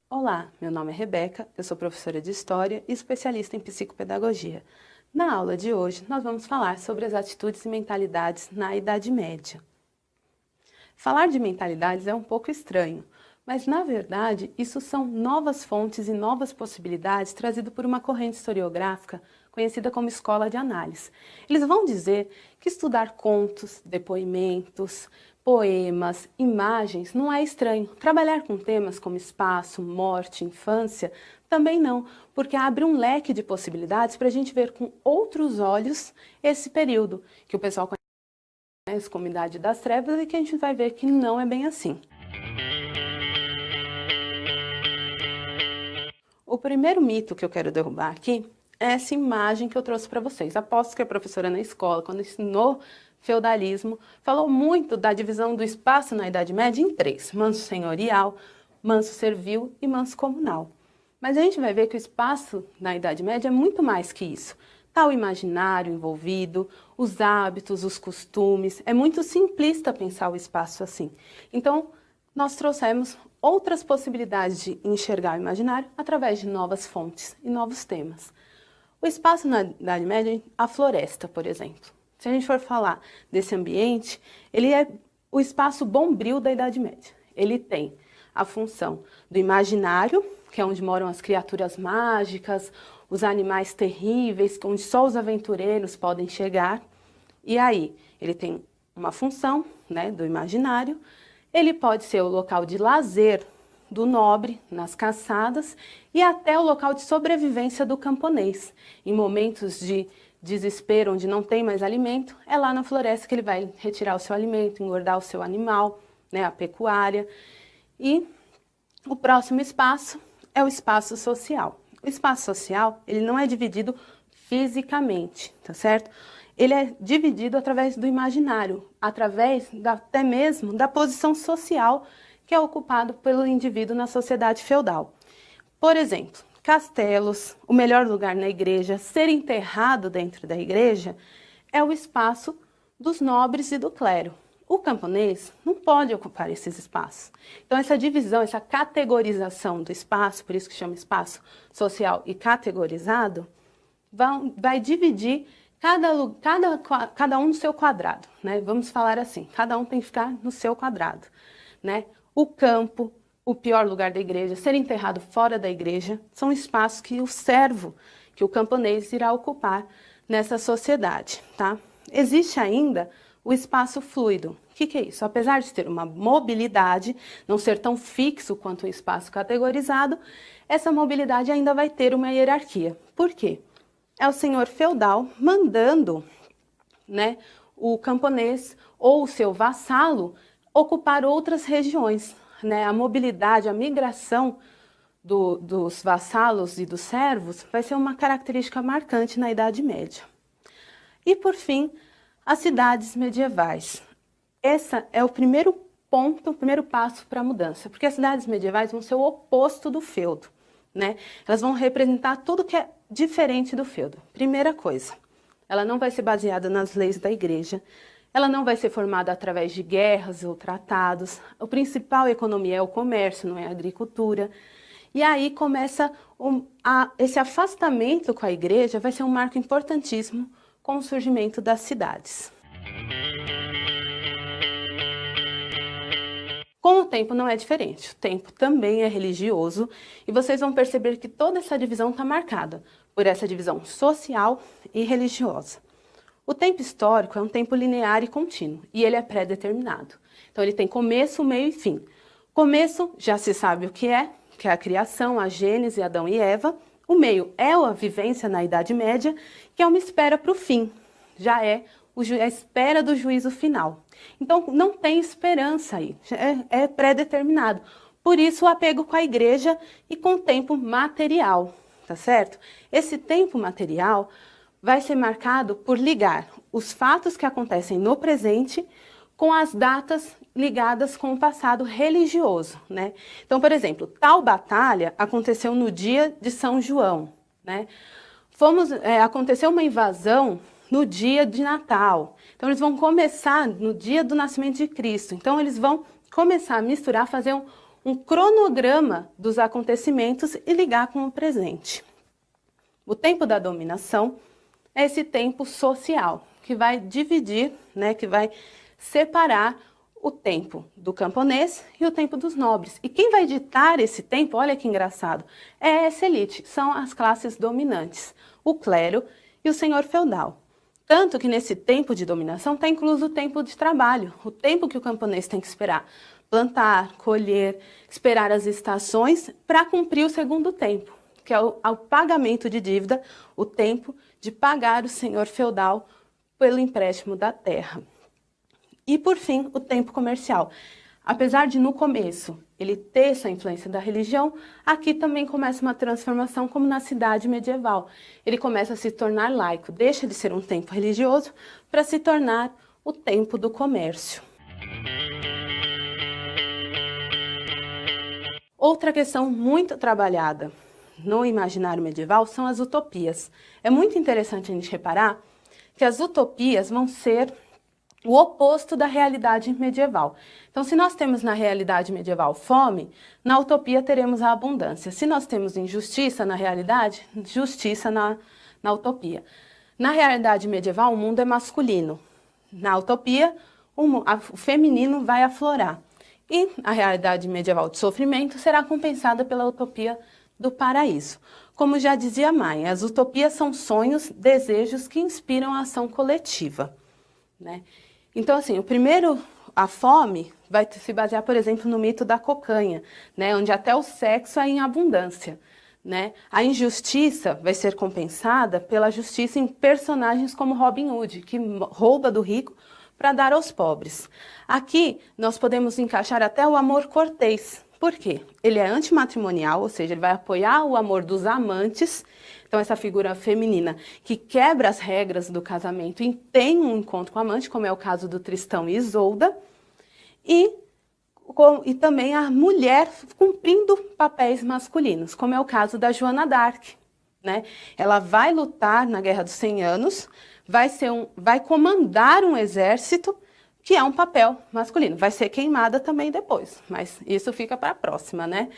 Olá, meu nome é Rebeca, eu sou professora de História e especialista em Psicopedagogia. Na aula de hoje, nós vamos falar sobre as atitudes e mentalidades na Idade Média. Falar de mentalidades é um pouco estranho, mas na verdade isso são novas fontes e novas possibilidades trazidas por uma corrente historiográfica conhecida como escola de análise. Eles vão dizer que estudar contos, depoimentos, poemas, imagens não é estranho. Trabalhar com temas como espaço, morte, infância, também não, porque abre um leque de possibilidades para a gente ver com outros olhos esse período, que o pessoal conhece como Idade das Trevas e que a gente vai ver que não é bem assim. O primeiro mito que eu quero derrubar aqui é essa imagem que eu trouxe para vocês. Aposto que a professora na escola, quando ensinou feudalismo, falou muito da divisão do espaço na Idade Média em três: manso senhorial, manso servil e manso comunal. Mas a gente vai ver que o espaço na Idade Média é muito mais que isso. Está o imaginário envolvido, os hábitos, os costumes. É muito simplista pensar o espaço assim. Então, nós trouxemos outras possibilidades de enxergar o imaginário através de novas fontes e novos temas. O espaço na Idade Média, a floresta, por exemplo. Se a gente for falar desse ambiente, ele é o espaço bombril da Idade Média. Ele tem a função do imaginário, que é onde moram as criaturas mágicas, os animais terríveis, onde só os aventureiros podem chegar. E aí, ele tem uma função, né, do imaginário. Ele pode ser o local de lazer do nobre, nas caçadas, e até o local de sobrevivência do camponês. Em momentos de desespero, onde não tem mais alimento, é lá na floresta que ele vai retirar o seu alimento, engordar o seu animal, né, a pecuária. E o próximo espaço é o espaço social. O espaço social, ele não é dividido fisicamente, tá certo? Ele é dividido através do imaginário, através até mesmo da posição social que é ocupado pelo indivíduo na sociedade feudal. Por exemplo, castelos, o melhor lugar na igreja, ser enterrado dentro da igreja é o espaço dos nobres e do clero. O camponês não pode ocupar esses espaços. Então essa divisão, essa categorização do espaço, por isso que chama espaço social e categorizado, vai dividir cada um no seu quadrado, né? Vamos falar assim, cada um tem que ficar no seu quadrado, né? O campo, o pior lugar da igreja, ser enterrado fora da igreja, são espaços que o servo, que o camponês irá ocupar nessa sociedade, tá? Existe ainda o espaço fluido. O que é isso? Apesar de ter uma mobilidade, não ser tão fixo quanto o espaço categorizado, essa mobilidade ainda vai ter uma hierarquia. Por quê? É o senhor feudal mandando, né, o camponês ou o seu vassalo ocupar outras regiões, né? A mobilidade, a migração dos vassalos e dos servos vai ser uma característica marcante na Idade Média. E por fim, as cidades medievais. Esse é o primeiro ponto, o primeiro passo para a mudança, porque as cidades medievais vão ser o oposto do feudo, né? Elas vão representar tudo que é diferente do feudo. Primeira coisa, ela não vai ser baseada nas leis da igreja, ela não vai ser formada através de guerras ou tratados. A principal economia é o comércio, não é a agricultura. E aí começa esse afastamento com a igreja, vai ser um marco importantíssimo com o surgimento das cidades. Com o tempo não é diferente, o tempo também é religioso e vocês vão perceber que toda essa divisão está marcada por essa divisão social e religiosa. O tempo histórico é um tempo linear e contínuo e ele é pré-determinado. Então ele tem começo, meio e fim. Começo já se sabe o que é a criação, a gênese, Adão e Eva. O meio é a vivência na Idade Média, que é uma espera para o fim, já é a espera do juízo final. Então não tem esperança aí, é pré-determinado. Por isso o apego com a igreja e com o tempo material, tá certo? Esse tempo material vai ser marcado por ligar os fatos que acontecem no presente com as datas ligadas com o passado religioso, né? Então, por exemplo, tal batalha aconteceu no dia de São João, né? Aconteceu uma invasão, no dia de Natal. Então eles vão começar no dia do nascimento de Cristo. Então eles vão começar a misturar, fazer um cronograma dos acontecimentos e ligar com o presente. O tempo da dominação é esse tempo social, que vai dividir, né, que vai separar o tempo do camponês e o tempo dos nobres. E quem vai ditar esse tempo, olha que engraçado, é essa elite, são as classes dominantes, o clero e o senhor feudal. Tanto que nesse tempo de dominação está incluso o tempo de trabalho, o tempo que o camponês tem que esperar, plantar, colher, esperar as estações para cumprir o segundo tempo, que é o pagamento de dívida, o tempo de pagar o senhor feudal pelo empréstimo da terra. E, por fim, o tempo comercial. Apesar de, no começo, ele ter essa influência da religião, aqui também começa uma transformação como na cidade medieval. Ele começa a se tornar laico, deixa de ser um tempo religioso para se tornar o tempo do comércio. Outra questão muito trabalhada no imaginário medieval são as utopias. É muito interessante a gente reparar que as utopias vão ser o oposto da realidade medieval. Então, se nós temos na realidade medieval fome, na utopia teremos a abundância. Se nós temos injustiça na realidade, justiça na utopia. Na realidade medieval, o mundo é masculino. Na utopia, o feminino vai aflorar. E a realidade medieval de sofrimento será compensada pela utopia do paraíso. Como já dizia Maia, as utopias são sonhos, desejos que inspiram a ação coletiva, né? Então, assim, a fome vai se basear, por exemplo, no mito da cocanha, né, onde até o sexo é em abundância, né? A injustiça vai ser compensada pela justiça em personagens como Robin Hood, que rouba do rico para dar aos pobres. Aqui, nós podemos encaixar até o amor cortês. Por quê? Ele é antimatrimonial, ou seja, ele vai apoiar o amor dos amantes. Então, essa figura feminina que quebra as regras do casamento e tem um encontro com o amante, como é o caso do Tristão e Isolda, e também a mulher cumprindo papéis masculinos, como é o caso da Joana d'Arc, né? Ela vai lutar na Guerra dos 100 Anos, vai comandar um exército, que é um papel masculino. Vai ser queimada também depois, mas isso fica para a próxima, né?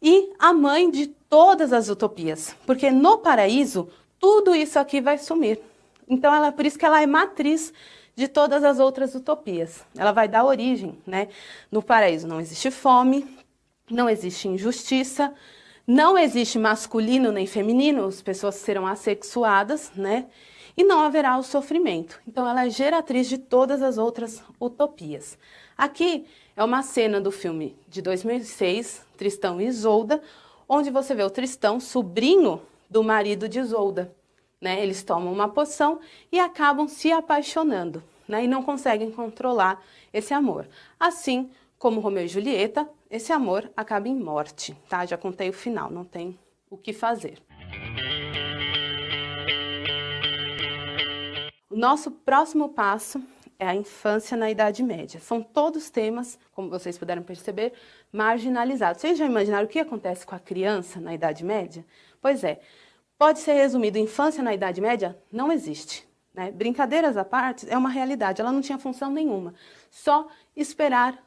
E a mãe de todas as utopias, porque no paraíso tudo isso aqui vai sumir. Então, por isso que ela é matriz de todas as outras utopias. Ela vai dar origem, né? No paraíso não existe fome, não existe injustiça, não existe masculino nem feminino, as pessoas serão assexuadas, né? E não haverá o sofrimento. Então, ela é geratriz de todas as outras utopias. Aqui é uma cena do filme de 2006, Tristão e Isolda, onde você vê o Tristão, sobrinho do marido de Isolda, né? Eles tomam uma poção e acabam se apaixonando, né? E não conseguem controlar esse amor. Assim como Romeu e Julieta, esse amor acaba em morte, tá? Já contei o final, não tem o que fazer. O nosso próximo passo é a infância na Idade Média. São todos temas, como vocês puderam perceber, marginalizados. Vocês já imaginaram o que acontece com a criança na Idade Média? Pois é, pode ser resumido, infância na Idade Média não existe, né? Brincadeiras à parte, é uma realidade, ela não tinha função nenhuma, só esperar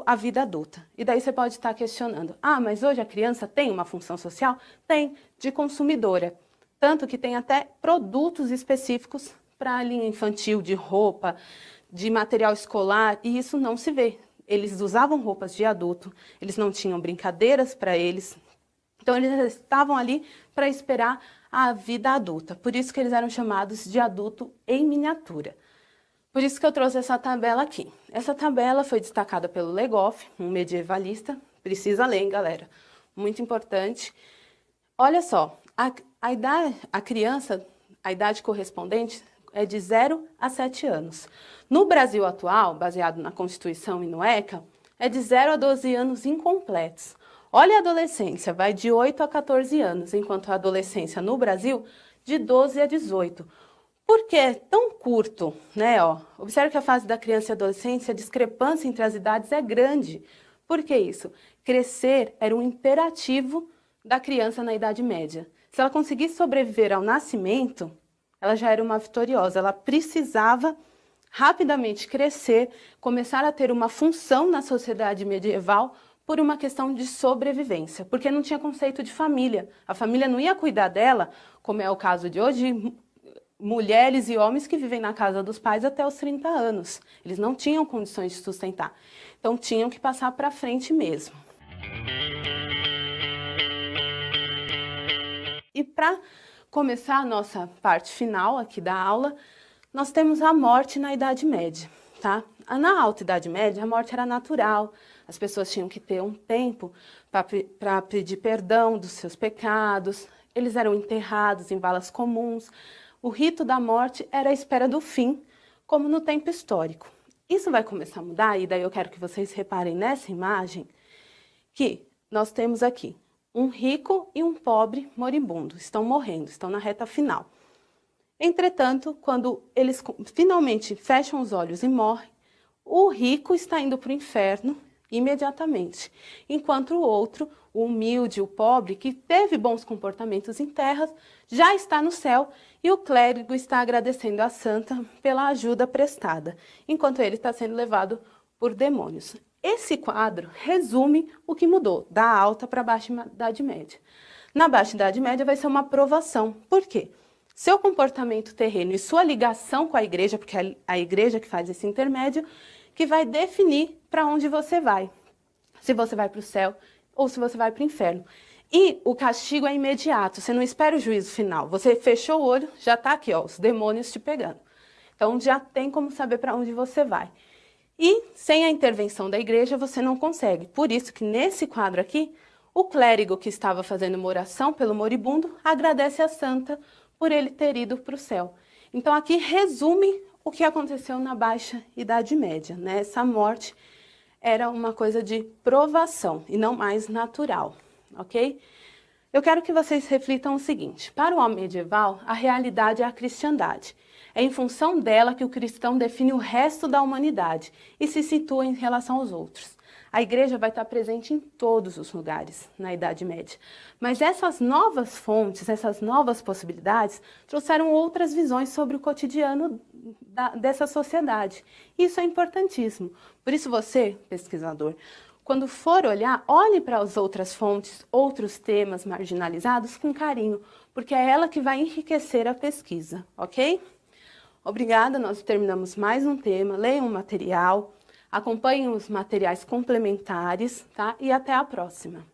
a vida adulta. E daí você pode estar questionando, mas hoje a criança tem uma função social? Tem, de consumidora. Tanto que tem até produtos específicos para a linha infantil, de roupa, de material escolar, e isso não se vê. Eles usavam roupas de adulto, eles não tinham brincadeiras para eles, então eles estavam ali para esperar a vida adulta. Por isso que eles eram chamados de adulto em miniatura. Por isso que eu trouxe essa tabela aqui. Essa tabela foi destacada pelo Legoff, um medievalista. Precisa ler, hein, galera? Muito importante. Olha só, a criança, a idade correspondente é de 0 a 7 anos. No Brasil atual, baseado na Constituição e no ECA, é de 0 a 12 anos incompletos. Olha a adolescência, vai de 8 a 14 anos, enquanto a adolescência no Brasil, de 12 a 18. Por que é tão curto, né? Observe que a fase da criança e adolescência, a discrepância entre as idades é grande. Por que isso? Crescer era um imperativo da criança na Idade Média. Se ela conseguisse sobreviver ao nascimento, ela já era uma vitoriosa, ela precisava rapidamente crescer, começar a ter uma função na sociedade medieval por uma questão de sobrevivência, porque não tinha conceito de família. A família não ia cuidar dela, como é o caso de hoje, mulheres e homens que vivem na casa dos pais até os 30 anos. Eles não tinham condições de sustentar, então tinham que passar para frente mesmo. E para começar a nossa parte final aqui da aula, nós temos a morte na Idade Média, tá? Na Alta Idade Média, a morte era natural, as pessoas tinham que ter um tempo para pedir perdão dos seus pecados, eles eram enterrados em valas comuns, o rito da morte era a espera do fim, como no tempo histórico. Isso vai começar a mudar, e daí eu quero que vocês reparem nessa imagem, que nós temos aqui um rico e um pobre moribundo, estão morrendo, estão na reta final. Entretanto, quando eles finalmente fecham os olhos e morrem, o rico está indo para o inferno imediatamente, enquanto o outro, o humilde, o pobre, que teve bons comportamentos em terras, já está no céu e o clérigo está agradecendo a santa pela ajuda prestada, enquanto ele está sendo levado por demônios. Esse quadro resume o que mudou da Alta para a Baixa Idade Média. Na Baixa Idade Média vai ser uma provação. Por quê? Seu comportamento terreno e sua ligação com a igreja, porque é a igreja que faz esse intermédio, que vai definir para onde você vai. Se você vai para o céu ou se você vai para o inferno. E o castigo é imediato, você não espera o juízo final. Você fechou o olho, já está aqui, ó, os demônios te pegando. Então já tem como saber para onde você vai. E sem a intervenção da igreja você não consegue. Por isso que nesse quadro aqui, o clérigo que estava fazendo uma oração pelo moribundo agradece a santa por ele ter ido para o céu. Então aqui resume o que aconteceu na Baixa Idade Média, né? Essa morte era uma coisa de provação e não mais natural, ok? Eu quero que vocês reflitam o seguinte: para o homem medieval, a realidade é a cristandade. É em função dela que o cristão define o resto da humanidade e se situa em relação aos outros. A igreja vai estar presente em todos os lugares na Idade Média. Mas essas novas fontes, essas novas possibilidades, trouxeram outras visões sobre o cotidiano dessa sociedade. Isso é importantíssimo. Por isso você, pesquisador, quando for olhar, olhe para as outras fontes, outros temas marginalizados com carinho, porque é ela que vai enriquecer a pesquisa, ok? Obrigada, nós terminamos mais um tema. Leiam o material, acompanhem os materiais complementares, tá? E até a próxima.